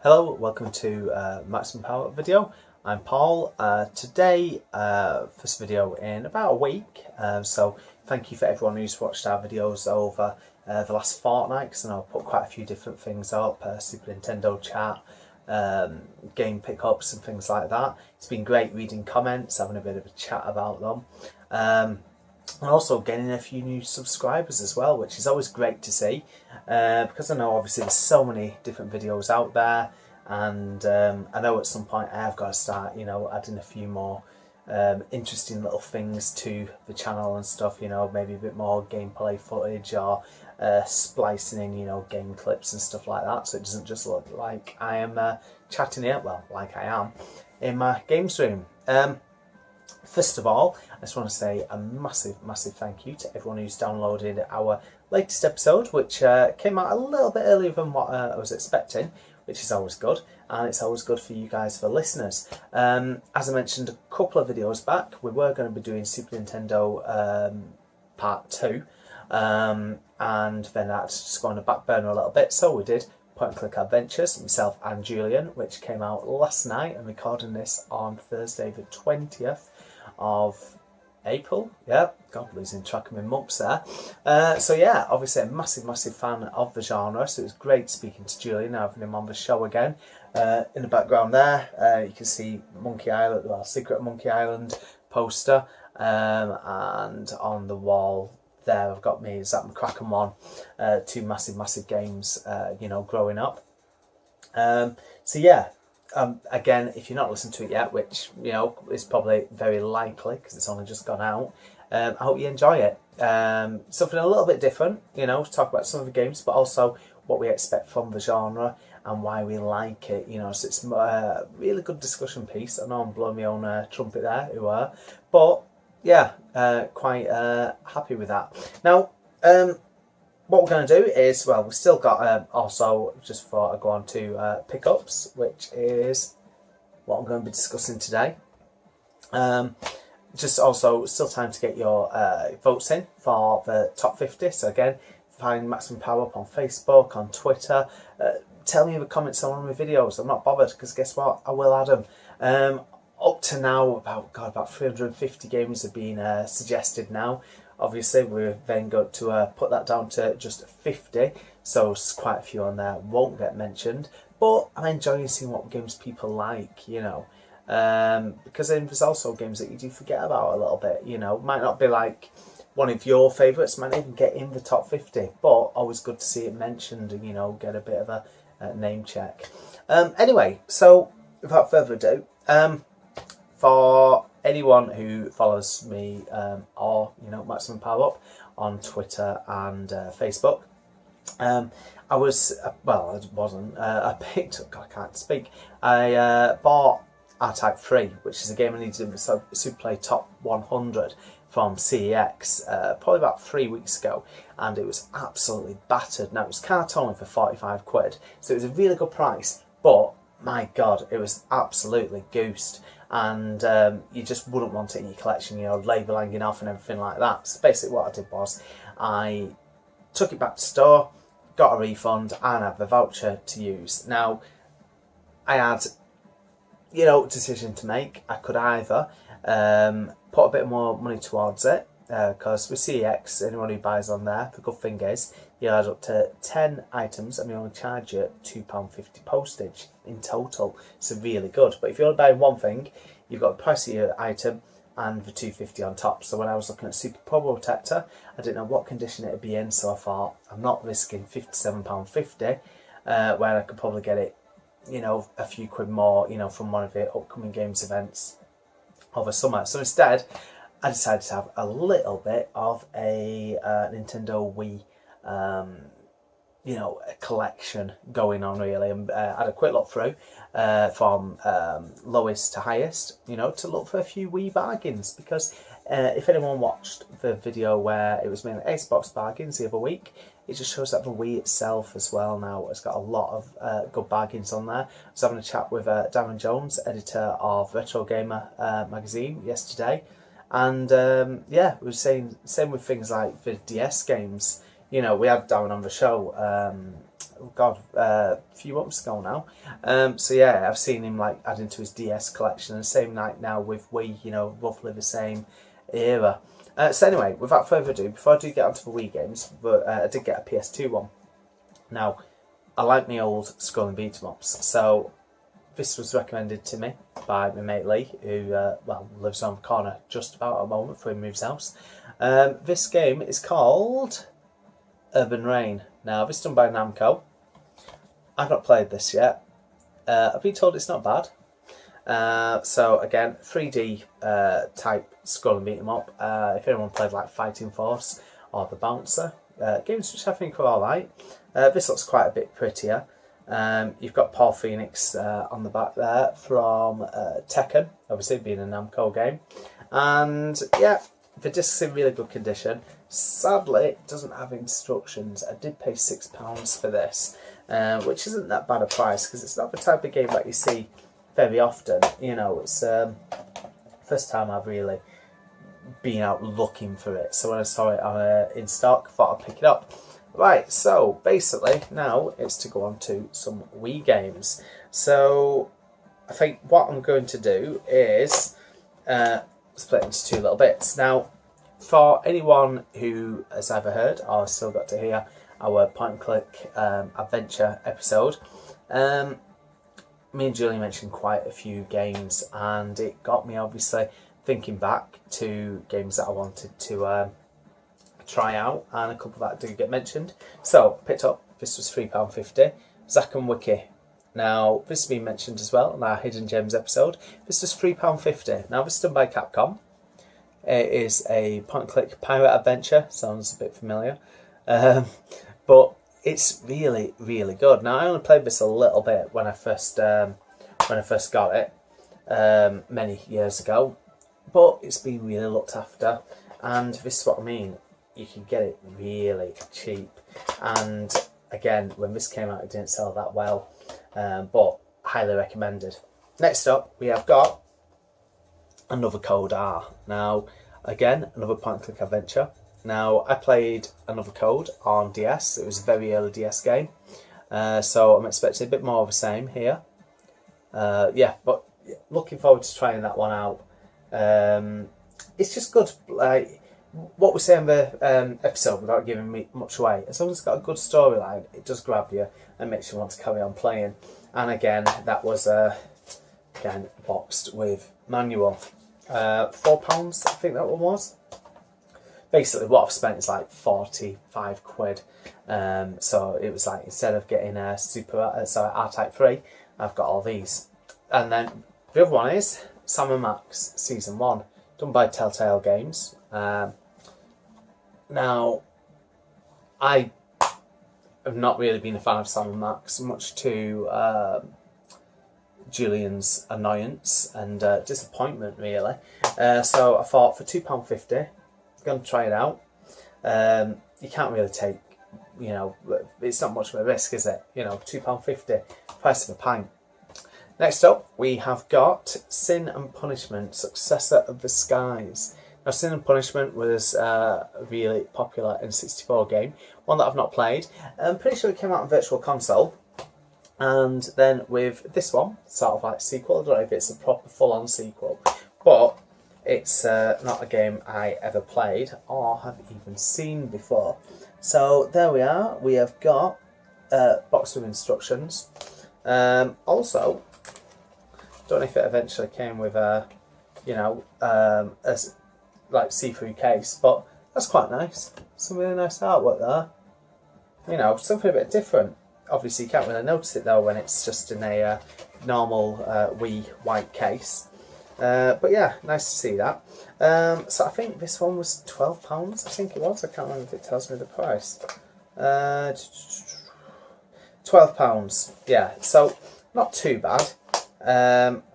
Hello, welcome to Maximum Power video. I'm Paul. Today, first video in about a week, so thank you for everyone who's watched our videos over the last fortnight, because I know I've put quite a few different things up, Super Nintendo chat, game pickups and things like that. It's been great reading comments, having a bit of a chat about them. And also gaining a few new subscribers as well, which is always great to see, because I know obviously there's so many different videos out there, and I know at some point I have got to start, adding a few more interesting little things to the channel and stuff, maybe a bit more gameplay footage, or splicing in, game clips and stuff like that, so it doesn't just look like I am chatting here, well, like I am, in my games room. First of all, I just want to say a massive thank you to everyone who's downloaded our latest episode, which came out a little bit earlier than what I was expecting, which is always good, and it's always good for you guys, for listeners. As I mentioned a couple of videos back, we were going to be doing Super Nintendo Part 2, and then that's just gone on the back burner a little bit, so we did Point and Click Adventures, myself and Julian, which came out last night. I'm recording this on Thursday the 20th of April. Yeah, God, losing track of my months there. So yeah, obviously a massive fan of the genre, so it was great speaking to Julian, having him on the show again. In the background there, you can see Monkey Island, well, Secret Monkey Island poster, and on the wall there I've got me Zack McCracken one, two massive games, growing up. So yeah, again, if you're not listened to it yet, which is probably very likely because it's only just gone out, I hope you enjoy it. Something a little bit different, talk about some of the games, but also what we expect from the genre and why we like it. So it's a really good discussion piece. I know I'm blowing my own trumpet there, but yeah, quite happy with that. Now, what we're going to do is, well, we've still got, also, just before I go on to pickups, which is what I'm going to be discussing today. Just also, still time to get your votes in for the top 50. So again, find Maximum Power Up on Facebook, on Twitter. Tell me in the comments on my videos. I'm not bothered, because guess what? I will add them. Up to now, about 350 games have been suggested now. Obviously, we're then going to put that down to just 50, so quite a few on there won't get mentioned. But I'm enjoying seeing what games people like, because then there's also games that you do forget about a little bit, Might not be like one of your favourites, might not even get in the top 50, but always good to see it mentioned and, get a bit of a name check. Anyway, so without further ado, for anyone who follows me or Maximum Power Up on Twitter and Facebook, I picked, God, I can't speak. I bought R-Type 3, which is a game I needed in the Super Play Top 100 from CEX probably about 3 weeks ago, and it was absolutely battered. Now, it was cart only for 45 quid, so it was a really good price, but my God, it was absolutely goosed. And you just wouldn't want it in your collection, label hanging off and everything like that. So basically what I did was I took it back to store, got a refund, and had the voucher to use. Now, I had, decision to make. I could either put a bit more money towards it, because with CEX, anyone who buys on there, the good thing is you add up to 10 items and they only charge you £2.50 postage in total. So really good. But if you're only buying one thing, you've got the price of your item and the £2.50 on top. So when I was looking at Super Pro Protector, I didn't know what condition it would be in, so I thought I'm not risking £57.50 where I could probably get it, a few quid more, from one of the upcoming games events over summer. So instead, I decided to have a little bit of a Nintendo Wii, a collection going on, really. And I had a quick look through from lowest to highest, to look for a few Wii bargains, because if anyone watched the video where it was mainly Xbox bargains the other week, it just shows that the Wii itself as well now has got a lot of good bargains on there. I was having a chat with Darren Jones, editor of Retro Gamer magazine, yesterday, and yeah, we were saying same with things like the DS games. We had Darren on the show God, a few months ago now. So yeah, I've seen him like adding to his DS collection, and same night now with Wii, you know, roughly the same era. So anyway, without further ado, before I do get onto the Wii games, but I did get a PS2 one. Now, I like my old scrolling beat 'em ups, so this was recommended to me by my mate Lee, who lives on the corner just about at the moment before he moves house. This game is called Urban Reign. Now, this is done by Namco. I've not played this yet. I've been told it's not bad. So again, 3D type scrolling beat 'em up. If anyone played like Fighting Force or The Bouncer, games which I think are alright. This looks quite a bit prettier. You've got Paul Phoenix on the back there from Tekken, obviously being a Namco game. And yeah, the disc's in really good condition. Sadly, it doesn't have instructions. I did pay £6 for this, which isn't that bad a price because it's not the type of game that you see very often. You know, it's first time I've really been out looking for it. So when I saw it in stock, I thought I'd pick it up. Right, so basically now it's to go on to some Wii games. So I think what I'm going to do is split into two little bits. Now, for anyone who has ever heard or still got to hear our point and click adventure episode, me and Julie mentioned quite a few games, and it got me obviously thinking back to games that I wanted to try out, and a couple that do get mentioned. So picked up, this was £3.50, Zack and Wiki. Now this has been mentioned as well in our Hidden Gems episode. This was £3.50. Now this is done by Capcom. It is a point and click pirate adventure, sounds a bit familiar, but it's really, really good. Now I only played this a little bit when I first got it many years ago, but it's been really looked after, and this is what I mean. You can get it really cheap, and again, when this came out, it didn't sell that well, but highly recommended. Next up, we have got another Code R. Now, again, another point-and-click adventure. Now, I played another Code on DS. It was a very early DS game, so I'm expecting a bit more of the same here. Yeah, but looking forward to trying that one out. It's just good, like what we say in the episode without giving me much away. As long as it's got a good storyline, it does grab you and makes you want to carry on playing. And again, that was again boxed with manual. £4, I think that one was. Basically, what I've spent is like 45 quid. So it was like, instead of getting a R-Type 3, I've got all these. And then the other one is Sam & Max Season 1, done by Telltale Games. Now, I have not really been a fan of Sam & Max, much to Julian's annoyance and disappointment, really. So I thought for £2.50, I'm going to try it out. You can't really take, you know, it's not much of a risk, is it? You know, £2.50, price of a pint. Next up, we have got Sin and Punishment, Successor of the Skies. Now, Sin and Punishment was a really popular N64 game, one that I've not played. I'm pretty sure it came out on Virtual Console. And then with this one, sort of like sequel, I don't know if it's a proper full-on sequel, but it's not a game I ever played or have even seen before. So there we are, we have got a box with instructions. Also, don't know if it eventually came with a, you know, as like see-through case, but that's quite nice. Some really nice artwork there. You know, something a bit different. Obviously, you can't really notice it though when it's just in a normal Wii white case. But yeah, nice to see that. So I think this one was £12. I think it was. I can't remember if it tells me the price. £12. Yeah, so not too bad.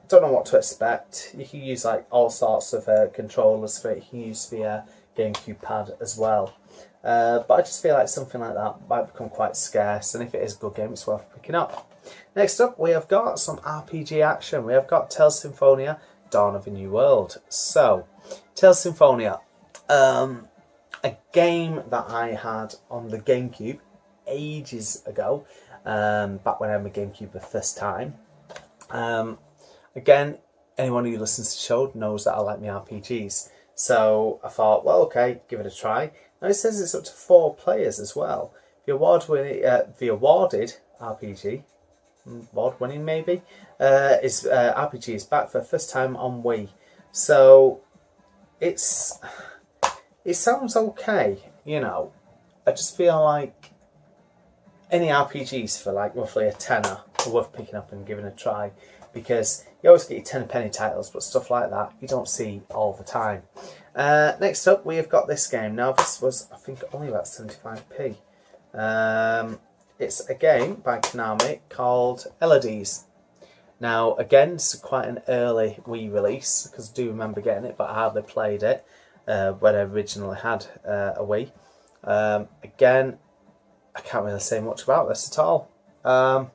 Don't know what to expect. You can use like all sorts of controllers for it. You can use the GameCube pad as well. But I just feel like something like that might become quite scarce, and if it is a good game, it's worth picking up. Next up, we have got some RPG action. We have got Tales Symphonia, Dawn of a New World. So, Tales Symphonia, a game that I had on the GameCube ages ago. back when I had my GameCube the first time. Again, anyone who listens to the show knows that I like my RPGs. So I thought, well, okay, give it a try. Now it says it's up to 4 players as well. The awarded RPG, award-winning maybe, RPG is back for the first time on Wii. So it sounds okay, you know. I just feel like any RPGs for like roughly a tenner are worth picking up and giving a try, because you always get your 10 penny titles, but stuff like that you don't see all the time. Next up, we have got this game. Now, this was, I think, only about 75p. It's a game by Konami called Elodies. Now, again, this is quite an early Wii release, because I do remember getting it, but I hardly played it when I originally had a Wii. Again, I can't really say much about this at all. I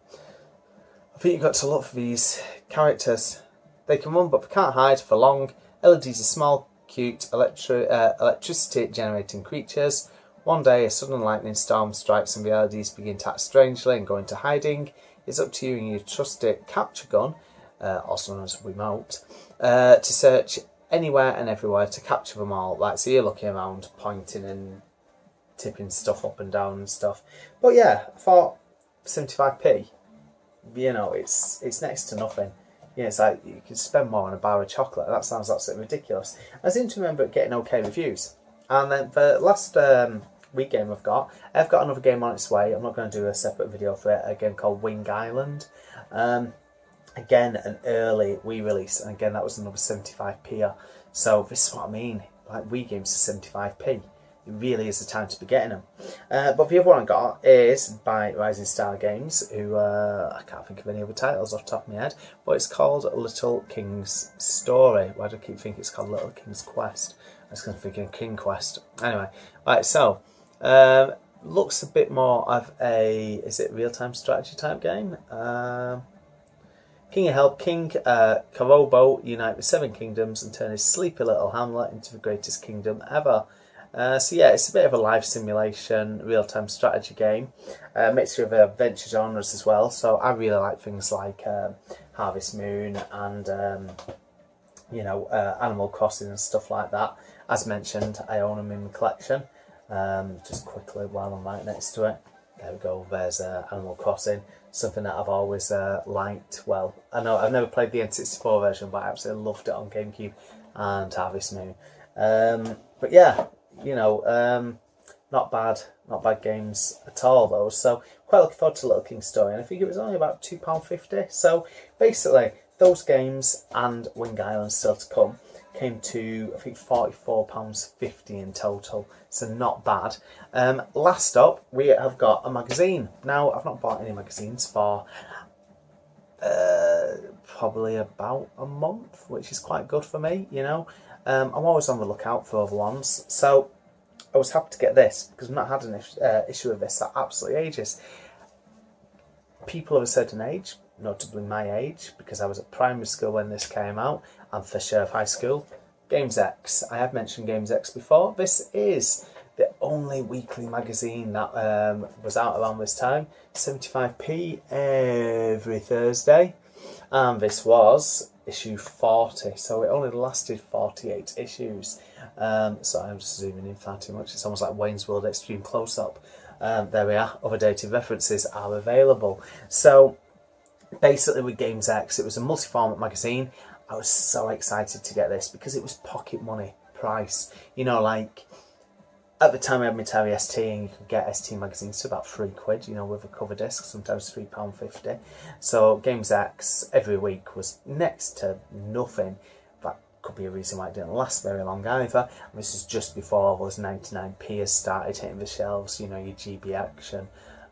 think you've got to look for these characters. They can run, but they can't hide for long. Elodies are small, cute, electricity-generating creatures. One day, a sudden lightning storm strikes and the Elodies begin to act strangely and go into hiding. It's up to you and your trusty capture gun, also known as a remote, to search anywhere and everywhere to capture them all. Like, so you're looking around, pointing and tipping stuff up and down and stuff. But yeah, I thought 75p, you know, it's next to nothing. You know, it's like you could spend more on a bar of chocolate. That sounds absolutely ridiculous. I seem to remember it getting okay reviews. And then the last Wii game I've got another game on its way. I'm not going to do a separate video for it. A game called Wing Island. Again, an early Wii release, and again that was another 75p. So this is what I mean. Like, Wii games are 75p. It really is the time to be getting them. But the other one I got is by Rising Star Games, who I can't think of any other titles off the top of my head, but it's called Little King's Story. Why do I keep thinking it's called Little King's Quest? I was going to think King Quest. Anyway, right, so looks a bit more of a, is it real-time strategy type game? King Karobo unite with 7 kingdoms and turn his sleepy little hamlet into the greatest kingdom ever. So yeah, it's a bit of a life simulation, real-time strategy game. Mixture of adventure genres as well. So I really like things like Harvest Moon and Animal Crossing and stuff like that. As mentioned, I own them in my collection. Just quickly while I'm right next to it. There we go, there's Animal Crossing. Something that I've always liked. Well, I know I've never played the N64 version, but I absolutely loved it on GameCube and Harvest Moon. But yeah, you know, not bad games at all though. So quite looking forward to Little King's Story, and I think it was only about £2.50. So basically, those games and Wing Island still to come came to, I think, £44.50 in total, so not bad. Last up, we have got a magazine. Now, I've not bought any magazines for probably about a month, which is quite good for me, you know. I'm always on the lookout for other ones, so I was happy to get this, because I've not had an issue of this for absolutely ages. People of a certain age, notably my age, because I was at primary school when this came out, and for sure of high school, Games X. I have mentioned Games X before. This is the only weekly magazine that was out around this time, 75p every Thursday, and this was issue 40, so it only lasted 48 issues. So I'm just zooming in far too much. It's almost like Wayne's World Extreme Close-Up. There we are, other dated references are available. So basically with Games X, it was a multi-format magazine. I was so excited to get this because it was pocket money price. You know, like, at the time I had my Atari ST, and you could get ST magazines for about £3, you know, with a cover disc, sometimes £3.50. So Games X every week was next to nothing. That could be a reason why it didn't last very long either. And this is just before those 99p has started hitting the shelves, you know, your GB Action,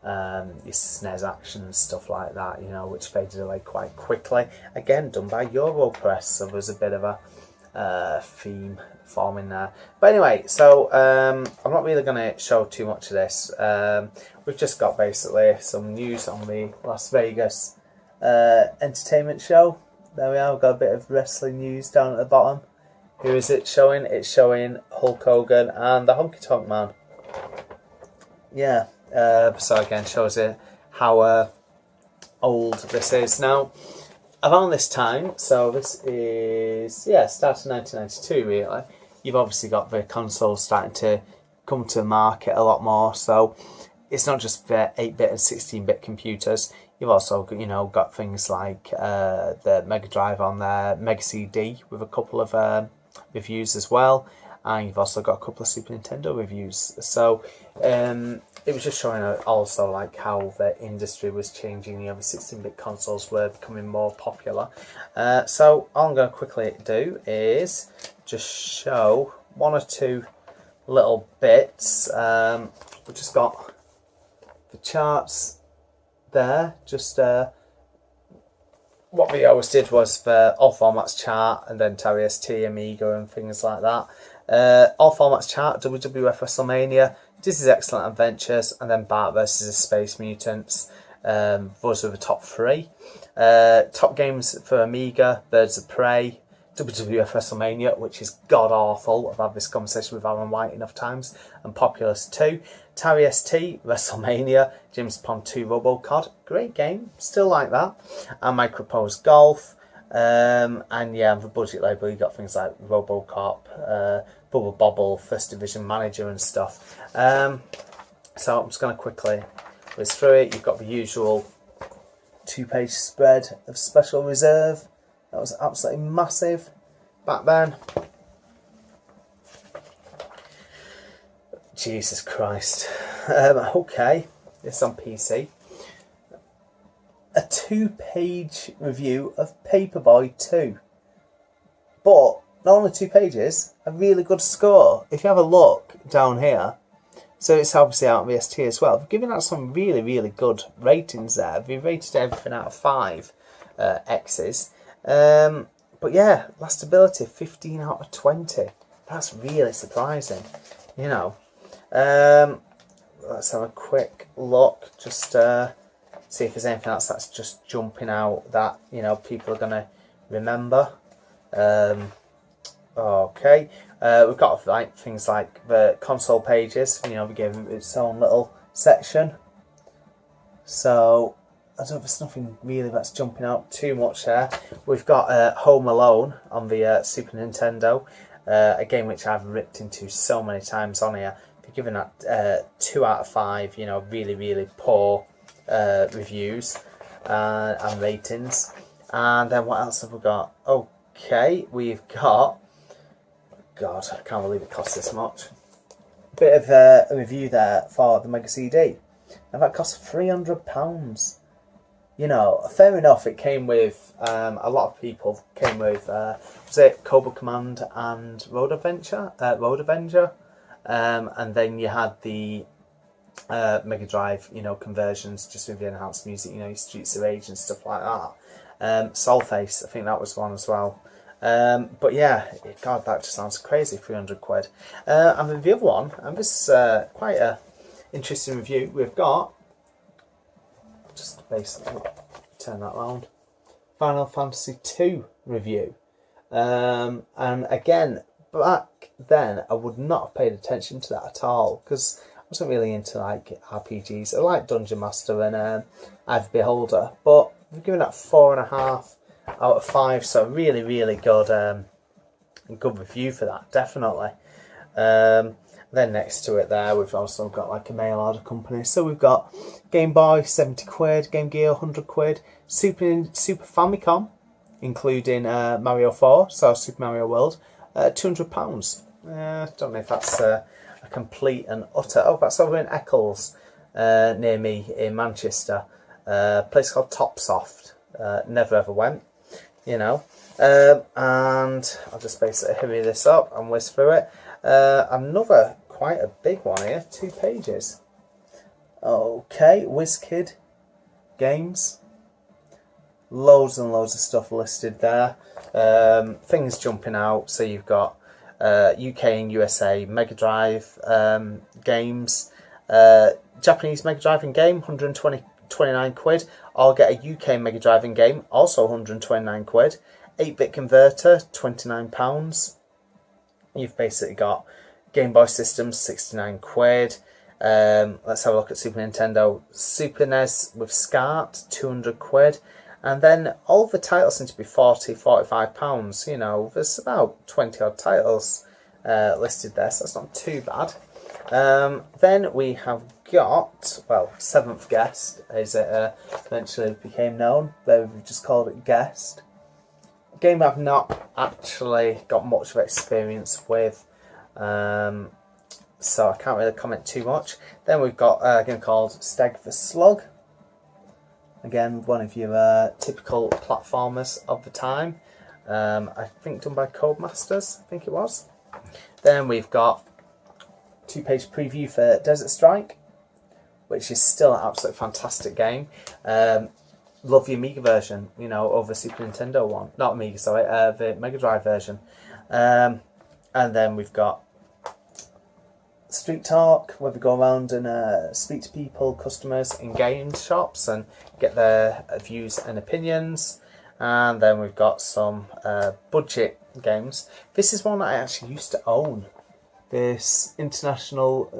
your SNES Action and stuff like that, you know, which faded away quite quickly. Again, done by Europress, so there's a bit of a theme forming there. But anyway, so I'm not really going to show too much of this. We've just got basically some news on the Las Vegas entertainment show. There we are, we've got a bit of wrestling news down at the bottom. Who is it showing? It's showing Hulk Hogan and the Honky Tonk Man. Yeah. So again, shows you how old this is. Now, around this time, so this is, yeah, started in 1992 really, you've obviously got the consoles starting to come to the market a lot more. So it's not just the 8-bit and 16-bit computers. You've also, you know, got things like the Mega Drive on there, Mega CD with a couple of reviews as well, and you've also got a couple of Super Nintendo reviews. So it was just showing also like how the industry was changing. You know, the 16-bit consoles were becoming more popular. So all I'm going to quickly do is just show one or two little bits. We've just got the charts there. Just what we always did was the all formats chart, and then Atari ST, Amiga, and things like that. All formats chart, WWF WrestleMania, Disney's Excellent Adventures, and then Bart vs. the Space Mutants. Those were the top three. Top games for Amiga, Birds of Prey, WWF WrestleMania, which is god awful. I've had this conversation with Alan White enough times, and Populous 2. Atari ST, WrestleMania, James Bond 2 Robocod, great game, still like that. And Micropose Golf, and yeah, the budget label, you got things like Robocop, Bubble Bobble, First Division Manager and stuff. So I'm just going to quickly whiz through it. You've got the usual 2-page spread of Special Reserve. That was absolutely massive back then. Jesus Christ. Okay, this on PC. A 2-page review of Paperboy 2. But not only 2 pages, a really good score. If you have a look down here, so it's obviously out on the ST as well. They've given out some really, really good ratings there. They've rated everything out of 5 X's. But yeah, lastability 15 out of 20. That's really surprising, you know. Let's have a quick look, just see if there's anything else that's just jumping out that, you know, people are going to remember. Okay, we've got like things like the console pages, you know, we gave it its own little section. So I don't know if there's nothing really that's jumping out too much there. We've got Home Alone on the Super Nintendo, a game which I've ripped into so many times on here. They're giving that 2 out of 5, you know, really, really poor reviews and ratings. And then what else have we got? Okay, we've got, God, I can't believe it cost this much. Bit of a review there for the Mega CD. And that cost £300. You know, fair enough, it came with, a lot of people came with, was it Cobra Command and Road Avenger? And then you had the Mega Drive, you know, conversions just with the enhanced music, you know, your Streets of Rage and stuff like that. Soulface, I think that was one as well. But yeah, God, that just sounds crazy, 300 quid. And then the other one, and this is quite a interesting review, we've got, just basically turn that round, Final Fantasy II review. And again, back then I would not have paid attention to that at all, because I wasn't really into like RPGs. I like Dungeon Master and I've Beholder, but we're giving that 4.5 out of 5, so really, really good good review for that, definitely. Then next to it there, we've also got like a mail order company. So we've got Game Boy, 70 quid, Game Gear, 100 quid, Super Famicom, including Mario 4, so Super Mario World, £200. Don't know if that's a complete and utter... Oh, that's over in Eccles, near me in Manchester. A place called Topsoft. Never ever went, you know. And I'll just basically hurry this up and whiz through it. Another quite a big one here, 2 pages. Okay, WizKid Games. Loads and loads of stuff listed there. Things jumping out, so you've got UK and USA Mega Drive games. Japanese Mega Drive game, 129 quid. I'll get a UK Mega Drive game, also 129 quid. 8-bit converter, £29. You've basically got Game Boy systems, 69 quid. Let's have a look at Super Nintendo. Super NES with SCART, £200. And then all the titles seem to be £40–45. You know, there's about 20 odd titles listed there, so that's not too bad. Then we have got, well, Seventh Guest, as it eventually became known. They've just called it Guest. A game I've not actually got much of experience with, so I can't really comment too much. Then we've got a game called Steg the Slug. Again, one of your typical platformers of the time. I think done by Codemasters, I think it was. Then we've got 2-page preview for Desert Strike, which is still an absolutely fantastic game. Love the Amiga version, you know, over Super Nintendo one. Not Amiga, sorry, the Mega Drive version. And then we've got Street Talk, where we go around and speak to people, customers in game shops and get their views and opinions. And then we've got some budget games. This is one I actually used to own. This International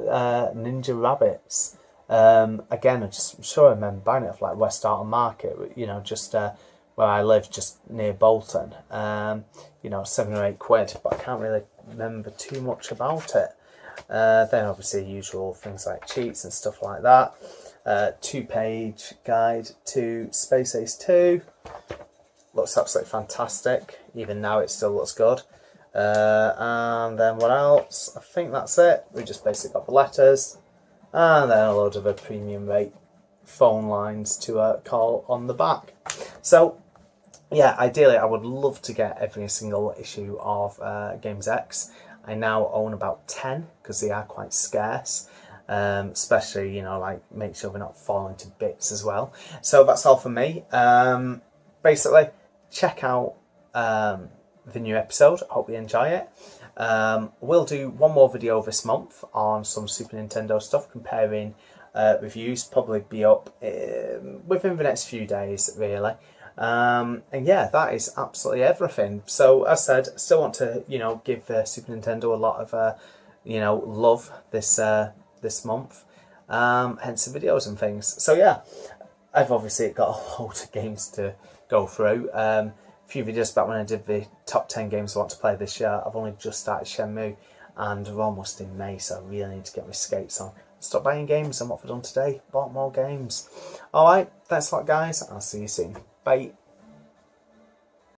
Ninja Rabbits. Again, I'm sure I remember buying it off like West Arton Market, you know, just where I live, just near Bolton. You know, £7 or £8, but I can't really remember too much about it. Then obviously usual things like cheats and stuff like that. 2-page guide to Space Ace 2. Looks absolutely fantastic. Even now it still looks good. And then what else? I think that's it. We just basically got the letters. And then a load of a premium rate phone lines to call on the back. So, yeah, ideally I would love to get every single issue of Games X. I now own about 10 because they are quite scarce. Especially, you know, like make sure they're not falling to bits as well. So that's all for me. Basically, check out the new episode. I hope you enjoy it. We'll do one more video this month on some Super Nintendo stuff, comparing reviews. Probably be up within the next few days, really. And yeah, that is absolutely everything. So as I said, still want to, you know, give Super Nintendo a lot of you know, love this this month, hence the videos and things. So yeah, I've obviously got a load of games to go through. A few videos back when I did the top 10 games I want to play this year. I've only just started Shenmue and we're almost in May, so I really need to get my skates on. Stop buying games, and what I've done today, bought more games. Alright, thanks a lot guys, I'll see you soon. Bye.